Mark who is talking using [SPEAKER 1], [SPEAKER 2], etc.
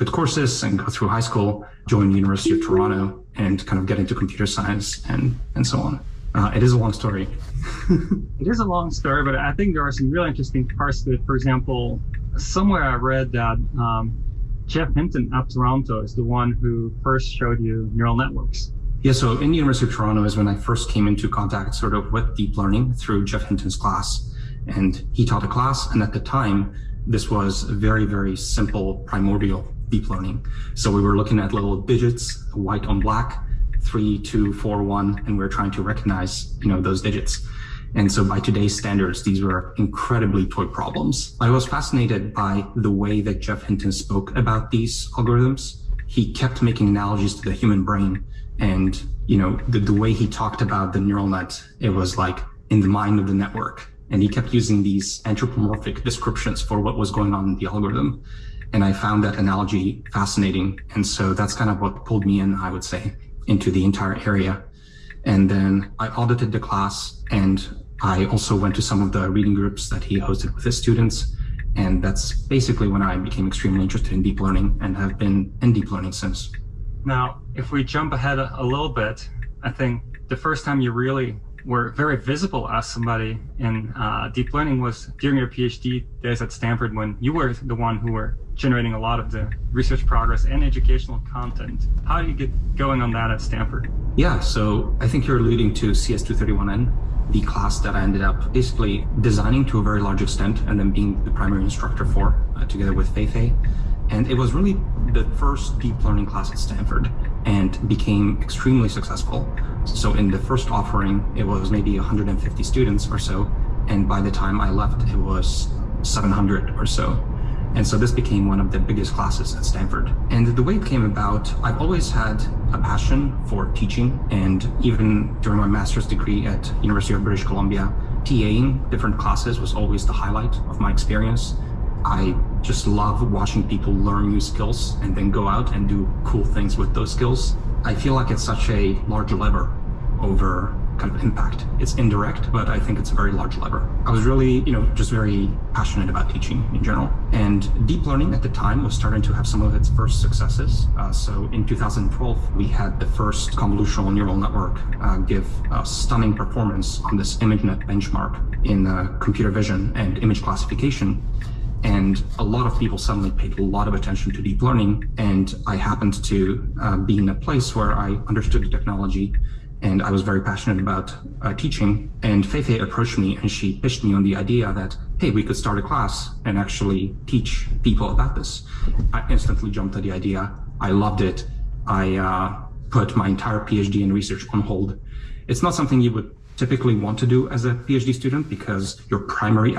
[SPEAKER 1] good courses and go through high school, join the University of Toronto, and kind of get into computer science and so on. It is a long story.
[SPEAKER 2] It is a long story, but I think there are some really interesting parts to it. For example, somewhere I read that Jeff Hinton at Toronto is the one who first showed you neural networks.
[SPEAKER 1] Yeah, so in the University of Toronto is when I first came into contact sort of with deep learning through Jeff Hinton's class. And he taught a class, and at the time, this was very, very simple primordial deep learning. So we were looking at little digits, white on black, 3, 2, 4, 1, and we were trying to recognize, those digits. And so by today's standards, these were incredibly toy problems. I was fascinated by the way that Jeff Hinton spoke about these algorithms. He kept making analogies to the human brain. And, the way he talked about the neural net, it was like in the mind of the network. And he kept using these anthropomorphic descriptions for what was going on in the algorithm. And I found that analogy fascinating. And so that's kind of what pulled me in, I would say, into the entire area. And then I audited the class, and I also went to some of the reading groups that he hosted with his students. And that's basically when I became extremely interested in deep learning and have been in deep learning since.
[SPEAKER 2] Now, if we jump ahead a little bit, I think the first time you really were very visible as somebody in deep learning was during your PhD days at Stanford, when you were the one who were generating a lot of the research progress and educational content. How do you get going on that at Stanford?
[SPEAKER 1] Yeah, so I think you're alluding to CS231N, the class that I ended up basically designing to a very large extent and then being the primary instructor for, together with Fei. And it was really the first deep learning class at Stanford and became extremely successful. So in the first offering, it was maybe 150 students or so. And by the time I left, it was 700 or so. And so this became one of the biggest classes at Stanford. And the way it came about, I've always had a passion for teaching. And even during my master's degree at University of British Columbia, TAing different classes was always the highlight of my experience. I just love watching people learn new skills and then go out and do cool things with those skills. I feel like it's such a large lever over kind of impact. It's indirect, but I think it's a very large lever. I was really, just very passionate about teaching in general. And deep learning at the time was starting to have some of its first successes. So in 2012, we had the first convolutional neural network give stunning performance on this ImageNet benchmark in computer vision and image classification. And a lot of people suddenly paid a lot of attention to deep learning. And I happened to be in a place where I understood the technology, and I was very passionate about teaching. And Fei approached me and she pitched me on the idea that, hey, we could start a class and actually teach people about this. I instantly jumped at the idea. I loved it. I put my entire PhD in research on hold. It's not something you would typically want to do as a PhD student because your primary